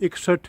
61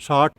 60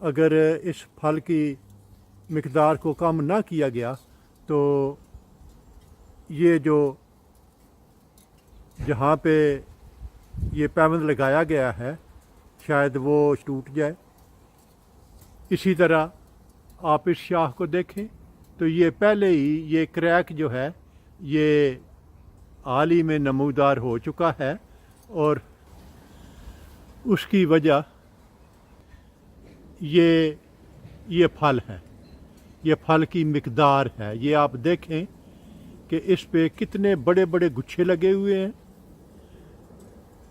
اگر اس پھل کی مقدار کو کم نہ کیا گیا تو یہ جو جہاں پہ یہ پیوند لگایا گیا ہے شاید وہ ٹوٹ جائے۔ اسی طرح آپ اس شاخ کو دیکھیں تو یہ پہلے ہی یہ کریک جو ہے یہ حال ہی میں نمودار ہو چکا ہے، اور اس کی وجہ یہ پھل ہے، یہ پھل کی مقدار ہے۔ یہ آپ دیکھیں کہ اس پہ کتنے بڑے بڑے گچھے لگے ہوئے ہیں۔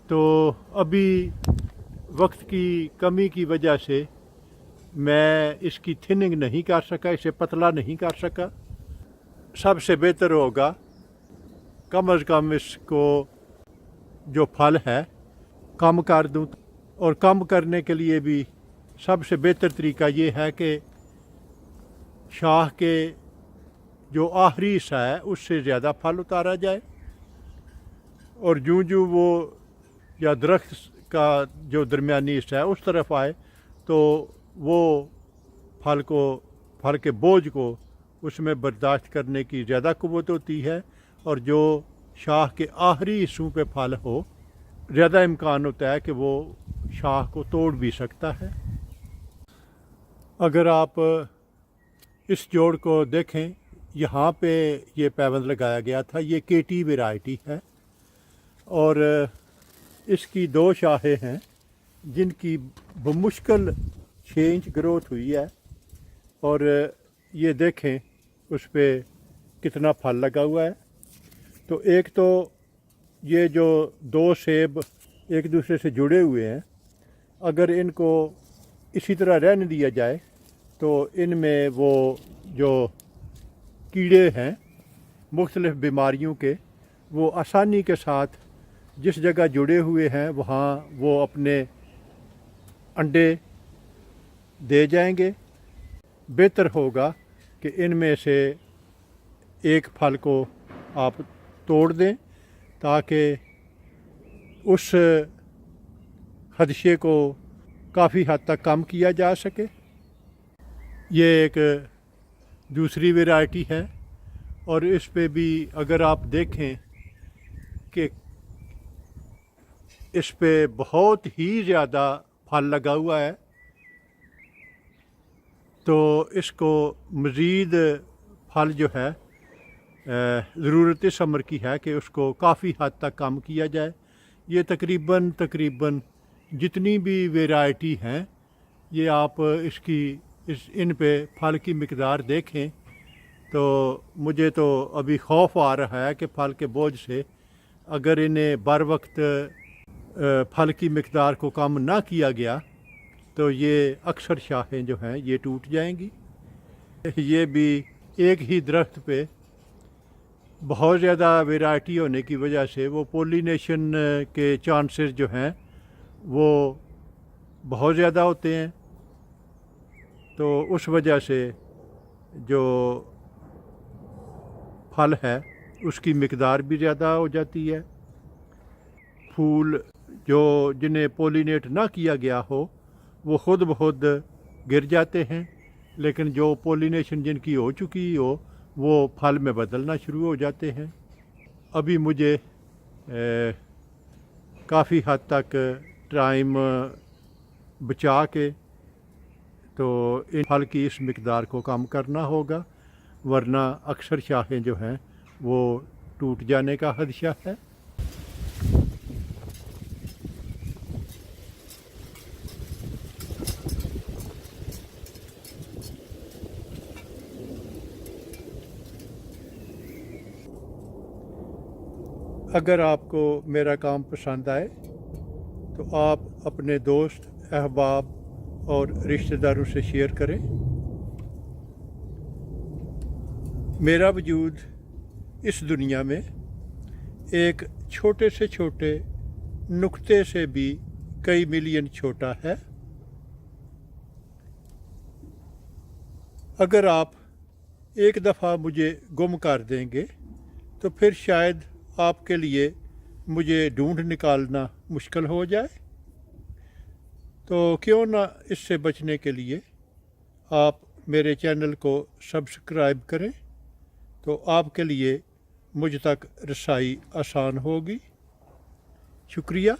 تو ابھی وقت کی کمی کی وجہ سے میں اس کی تھننگ نہیں کر سکا، اسے پتلا نہیں کر سکا۔ سب سے بہتر ہوگا کم از کم اس کو جو پھل ہے کم کر دوں، اور کم کرنے کے لیے بھی سب سے بہتر طریقہ یہ ہے کہ شاخ کے جو آخری حصہ ہے اس سے زیادہ پھل اتارا جائے، اور جوں وہ یا درخت کا جو درمیانی حصہ ہے اس طرف آئے تو وہ پھل کے بوجھ کو اس میں برداشت کرنے کی زیادہ قوت ہوتی ہے، اور جو شاخ کے آخری حصوں پہ پھل ہو زیادہ امکان ہوتا ہے کہ وہ شاخ کو توڑ بھی سکتا ہے۔ اگر آپ اس جوڑ کو دیکھیں، یہاں پہ یہ پیوند لگایا گیا تھا، یہ کیٹی ویرائٹی ہے، اور اس کی 2 شاخیں ہیں جن کی بمشکل 6 انچ گروتھ ہوئی ہے، اور یہ دیکھیں اس پہ کتنا پھل لگا ہوا ہے۔ تو ایک تو یہ جو 2 سیب ایک دوسرے سے جڑے ہوئے ہیں، اگر ان کو اسی طرح رہنے دیا جائے تو ان میں وہ جو کیڑے ہیں مختلف بیماریوں کے، وہ آسانی کے ساتھ جس جگہ جڑے ہوئے ہیں وہاں وہ اپنے انڈے دے جائیں گے۔ بہتر ہوگا کہ ان میں سے ایک پھل کو آپ توڑ دیں تاکہ اس خدشے کو کافی حد تک کم کیا جا سکے۔ یہ ایک دوسری ویرائٹی ہے، اور اس پہ بھی اگر آپ دیکھیں کہ اس پہ بہت ہی زیادہ پھل لگا ہوا ہے، تو اس کو مزید پھل جو ہے ضرورت اس امر کی ہے کہ اس کو کافی حد تک کم کیا جائے۔ یہ تقریباً جتنی بھی ویرائٹی ہیں، یہ آپ ان پہ پھل کی مقدار دیکھیں تو مجھے تو ابھی خوف آ رہا ہے کہ پھل کے بوجھ سے اگر انہیں بر وقت پھل کی مقدار کو کم نہ کیا گیا تو یہ اکثر شاخیں جو ہیں یہ ٹوٹ جائیں گی۔ یہ بھی ایک ہی درخت پہ بہت زیادہ ویرائٹی ہونے کی وجہ سے وہ پولینیشن کے چانسز جو ہیں وہ بہت زیادہ ہوتے ہیں، تو اس وجہ سے جو پھل ہے اس کی مقدار بھی زیادہ ہو جاتی ہے۔ پھول جنہیں پولینیٹ نہ کیا گیا ہو وہ خود بخود گر جاتے ہیں، لیکن جو پولینیشن جن کی ہو چکی ہو وہ پھل میں بدلنا شروع ہو جاتے ہیں۔ ابھی مجھے کافی حد تک ٹائم بچا کے تو ان پھل کی اس مقدار کو کم کرنا ہوگا، ورنہ اکثر شاخیں جو ہیں وہ ٹوٹ جانے کا خدشہ ہے۔ اگر آپ کو میرا کام پسند آئے تو آپ اپنے دوست، احباب اور رشتہ داروں سے شیئر کریں۔ میرا وجود اس دنیا میں ایک چھوٹے سے چھوٹے نقطے سے بھی کئی ملین چھوٹا ہے۔ اگر آپ ایک دفعہ مجھے گم کر دیں گے تو پھر شاید آپ کے لیے مجھے ڈھونڈ نکالنا مشکل ہو جائے۔ تو کیوں نہ اس سے بچنے کے لیے آپ میرے چینل کو سبسکرائب کریں، تو آپ کے لیے مجھ تک رسائی آسان ہوگی۔ شکریہ۔